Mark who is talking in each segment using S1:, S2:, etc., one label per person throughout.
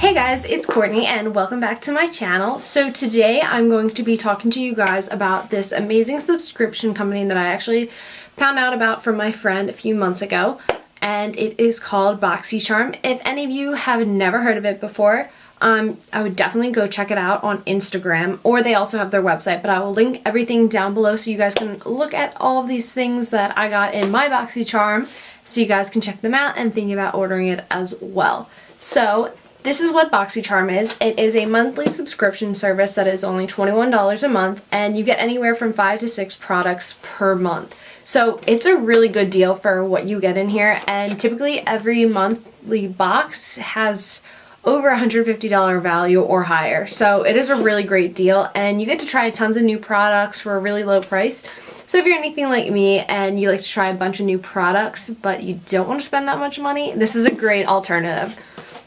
S1: Hey guys, it's Courtney and welcome back to my channel. So today I'm going to be talking to you guys about this amazing subscription company that I actually found out about from my friend a few months ago, and it is called Boxycharm. If any of you have never heard of it before, I would definitely go check it out on Instagram, or they also have their website, but I will link everything down below so you guys can look at all of these things that I got in my Boxycharm so you guys can check them out and think about ordering it as well. So this is what Boxycharm is. It is a monthly subscription service that is only $21 a month, and you get anywhere from 5 to 6 products per month. So it's a really good deal for what you get in here, and typically every monthly box has over $150 value or higher. So it is a really great deal, and you get to try tons of new products for a really low price. So if you're anything like me and you like to try a bunch of new products but you don't want to spend that much money, this is a great alternative.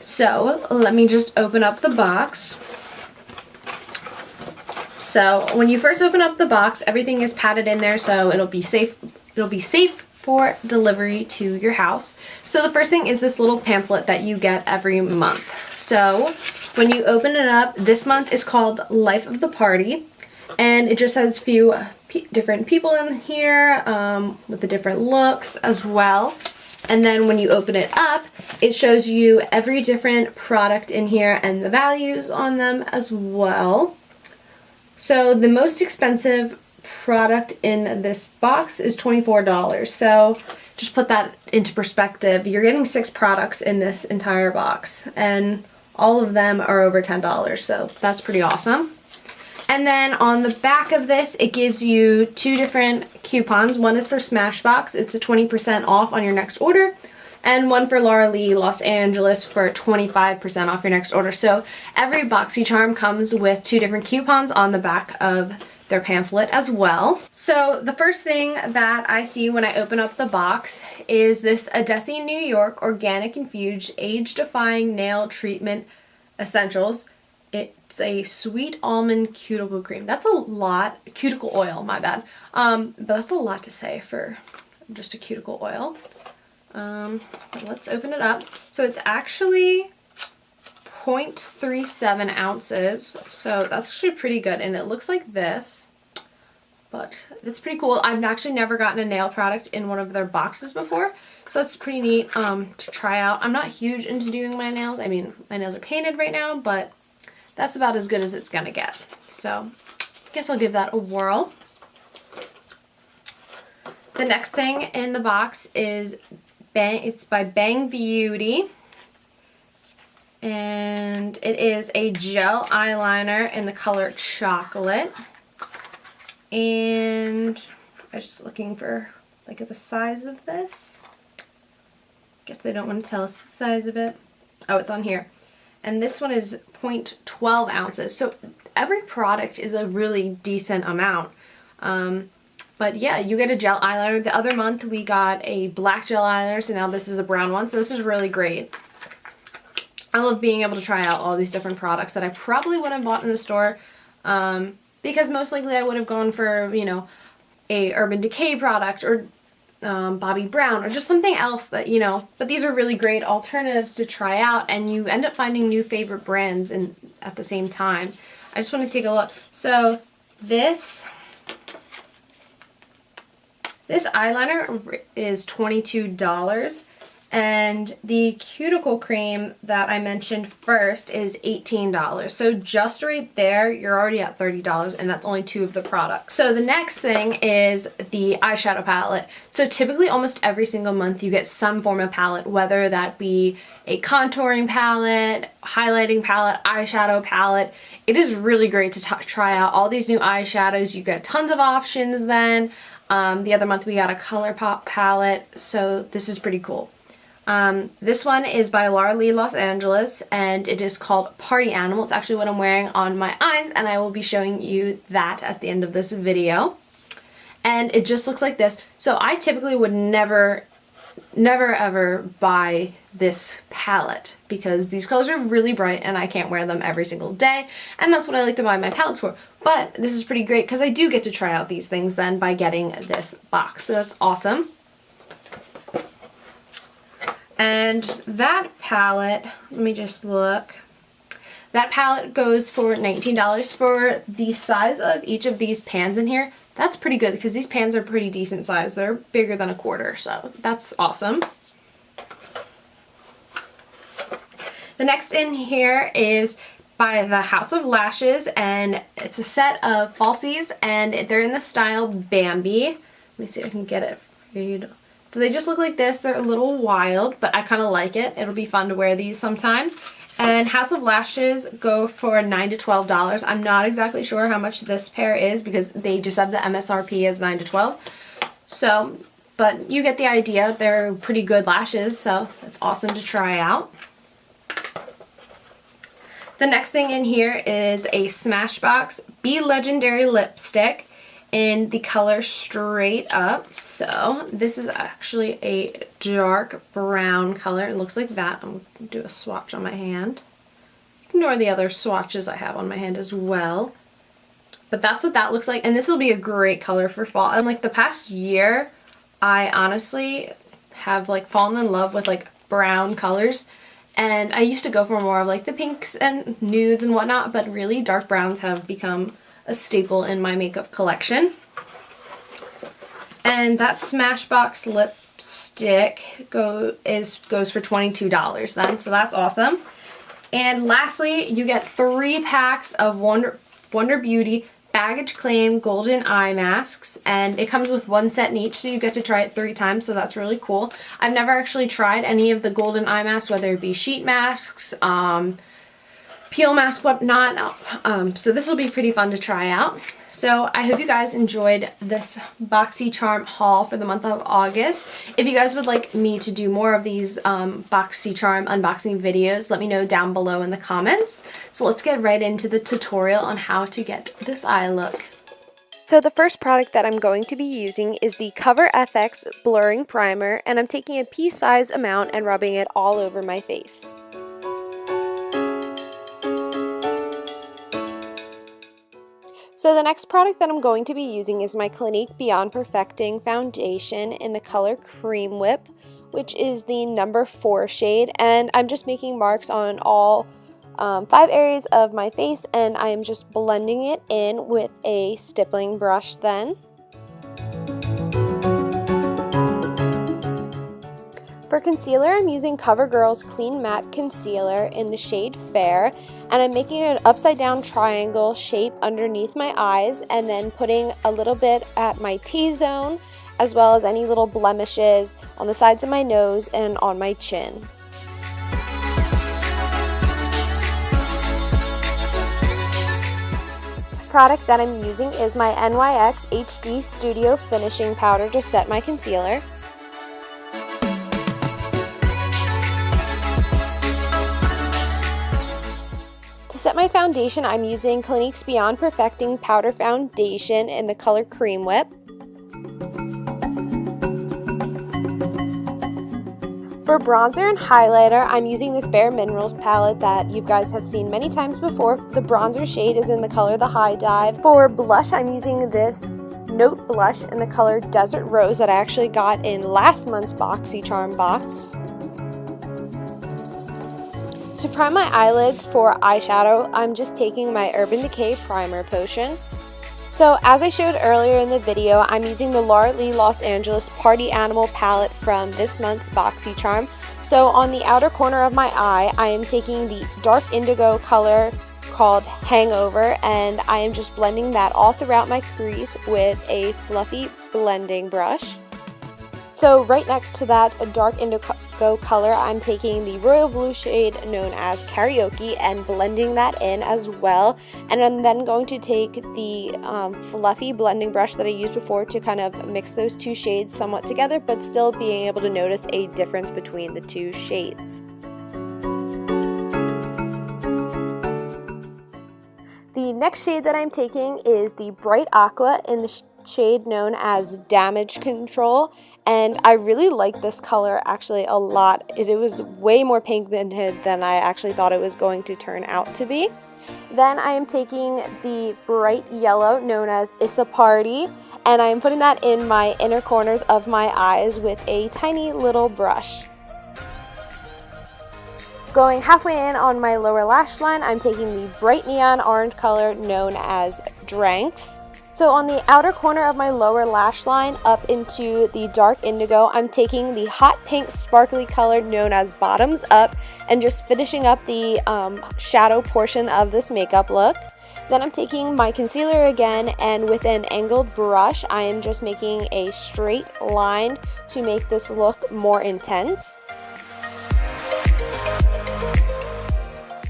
S1: So let me just open up the box. So when you first open up the box, everything is padded in there, so it'll be safe for delivery to your house. So the first thing is this little pamphlet that you get every month. So when you open it up, this month is called Life of the Party, and it just has a few different people in here with the different looks as well. And then when you open it up, it shows you every different product in here and the values on them as well. So the most expensive product in this box is $24. So just put that into perspective. You're getting 6 products in this entire box, and all of them are over $10. So that's pretty awesome. And then on the back of this, it gives you 2 different coupons. One is for Smashbox. It's a 20% off on your next order. And one for Laura Lee Los Angeles for 25% off your next order. So every Boxycharm comes with 2 different coupons on the back of their pamphlet as well. So the first thing that I see when I open up the box is this Odessa, New York Organic Infused Age-Defying Nail Treatment Essentials. It's a sweet almond cuticle cream. That's a lot. Cuticle oil, my bad. But that's a lot to say for just a cuticle oil. Let's open it up. So it's actually 0.37 ounces. So that's actually pretty good. And it looks like this. But it's pretty cool. I've actually never gotten a nail product in one of their boxes before. So that's pretty neat to try out. I'm not huge into doing my nails. I mean, my nails are painted right now, but that's about as good as it's gonna get. So I guess I'll give that a whirl. The next thing in the box is it's by Bang Beauty, and it is a gel eyeliner in the color chocolate. And I was just looking for like the size of this. Guess they don't want to tell us the size of it. Oh, it's on here. And this one is 0.12 ounces. So every product is a really decent amount. But yeah, you get a gel eyeliner. The other month we got a black gel eyeliner, so now this is a brown one. So this is really great. I love being able to try out all these different products that I probably wouldn't have bought in the store. Because most likely I would have gone for, you know, a Urban Decay product or Bobbi Brown or just something else that, you know, but these are really great alternatives to try out, and you end up finding new favorite brands at the same time. I just want to take a look. So this eyeliner is $22, and the cuticle cream that I mentioned first is $18. So just right there, you're already at $30, and that's only 2 of the products. So the next thing is the eyeshadow palette. So typically almost every single month you get some form of palette, whether that be a contouring palette, highlighting palette, eyeshadow palette. It is really great to try out all these new eyeshadows. You get tons of options then. The other month we got a ColourPop palette, so this is pretty cool. This one is by Laura Lee Los Angeles, and it is called Party Animal. It's actually what I'm wearing on my eyes, and I will be showing you that at the end of this video. And it just looks like this. So I typically would never ever buy this palette because these colors are really bright and I can't wear them every single day, and that's what I like to buy my palettes for. But this is pretty great because I do get to try out these things then by getting this box, so that's awesome. And that palette, let me just look. That palette goes for $19 for the size of each of these pans in here. That's pretty good because these pans are pretty decent size. They're bigger than a quarter, so that's awesome. The next in here is by the House of Lashes, and it's a set of falsies, and they're in the style Bambi. Let me see if I can get it for you. So they just look like this. They're a little wild, but I kind of like it. It'll be fun to wear these sometime. And House of Lashes go for $9 to $12. I'm not exactly sure how much this pair is because they just have the MSRP as $9 to $12. So, but you get the idea. They're pretty good lashes, so it's awesome to try out. The next thing in here is a Smashbox Be Legendary lipstick in the color Straight Up. So this is actually a dark brown color. It looks like that. I'm going to do a swatch on my hand. Ignore the other swatches I have on my hand as well. But that's what that looks like. And this will be a great color for fall. And like the past year, I honestly have like fallen in love with like brown colors. And I used to go for more of like the pinks and nudes and whatnot, but really dark browns have become a staple in my makeup collection. And that Smashbox lipstick goes for $22 then, so that's awesome. And lastly, you get 3 packs of Wonder Beauty Baggage Claim Golden Eye Masks, and it comes with 1 set in each, so you get to try it 3 times, so that's really cool. I've never actually tried any of the golden eye masks, whether it be sheet masks, peel mask, whatnot, so this will be pretty fun to try out. So I hope you guys enjoyed this Boxycharm haul for the month of August. If you guys would like me to do more of these Boxycharm unboxing videos, let me know down below in the comments. So let's get right into the tutorial on how to get this eye look. So the first product that I'm going to be using is the Cover FX Blurring Primer, and I'm taking a pea-sized amount and rubbing it all over my face. So the next product that I'm going to be using is my Clinique Beyond Perfecting Foundation in the color Cream Whip, which is the number 4 shade, and I'm just making marks on all 5 areas of my face, and I am just blending it in with a stippling brush then. For concealer, I'm using CoverGirl's Clean Matte Concealer in the shade Fair, and I'm making an upside down triangle shape underneath my eyes and then putting a little bit at my T-zone as well as any little blemishes on the sides of my nose and on my chin. This product that I'm using is my NYX HD Studio Finishing Powder to set my concealer. To set my foundation, I'm using Clinique's Beyond Perfecting Powder Foundation in the color Cream Whip. For bronzer and highlighter, I'm using this Bare Minerals palette that you guys have seen many times before. The bronzer shade is in the color The High Dive. For blush, I'm using this Note Blush in the color Desert Rose that I actually got in last month's Boxycharm box. To prime my eyelids for eyeshadow, I'm just taking my Urban Decay Primer Potion. So as I showed earlier in the video, I'm using the Laura Lee Los Angeles Party Animal palette from this month's Boxycharm. So on the outer corner of my eye, I am taking the dark indigo color called Hangover, and I am just blending that all throughout my crease with a fluffy blending brush. So right next to that dark indigo color, I'm taking the royal blue shade known as Karaoke and blending that in as well. And I'm then going to take the fluffy blending brush that I used before to kind of mix those 2 shades somewhat together, but still being able to notice a difference between the 2 shades. The next shade that I'm taking is the Bright Aqua in the shade known as Damage Control, and I really like this color actually a lot. It was way more pigmented than I actually thought it was going to turn out to be. Then I am taking the bright yellow known as Issa Party, and I am putting that in my inner corners of my eyes with a tiny little brush. Going halfway in on my lower lash line, I'm taking the bright neon orange color known as Dranks. So on the outer corner of my lower lash line up into the dark indigo, I'm taking the hot pink sparkly color known as Bottoms Up and just finishing up the shadow portion of this makeup look. Then I'm taking my concealer again, and with an angled brush, I am just making a straight line to make this look more intense.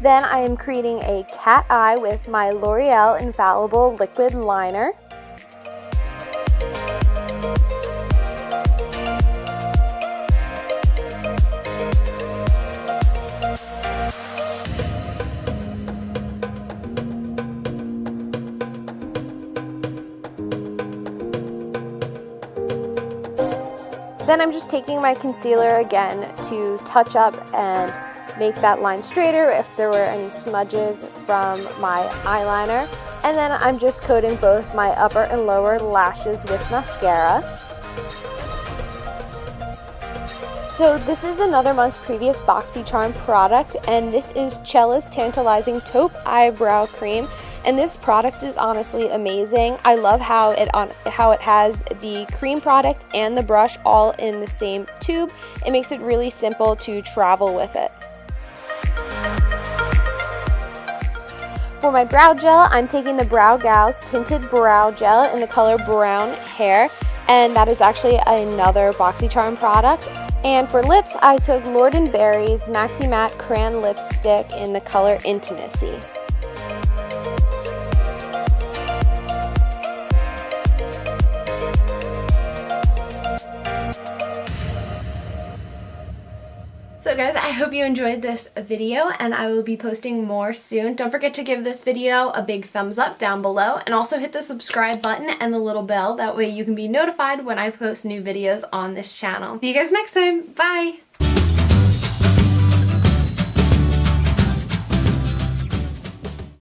S1: Then I am creating a cat eye with my L'Oreal Infallible Liquid Liner. Then I'm just taking my concealer again to touch up and make that line straighter if there were any smudges from my eyeliner. And then I'm just coating both my upper and lower lashes with mascara. So this is another month's previous Boxycharm product, and this is Cella's Tantalizing Taupe Eyebrow Cream. And this product is honestly amazing. I love how it has the cream product and the brush all in the same tube. It makes it really simple to travel with it. For my brow gel, I'm taking the Brow Gals Tinted Brow Gel in the color Brown Hair, and that is actually another Boxycharm product. And for lips, I took Lord & Berry's Maxi Matte Crayon Lipstick in the color Intimacy. So guys, I hope you enjoyed this video, and I will be posting more soon. Don't forget to give this video a big thumbs up down below, and also hit the subscribe button and the little bell. That way you can be notified when I post new videos on this channel. See you guys next time. Bye!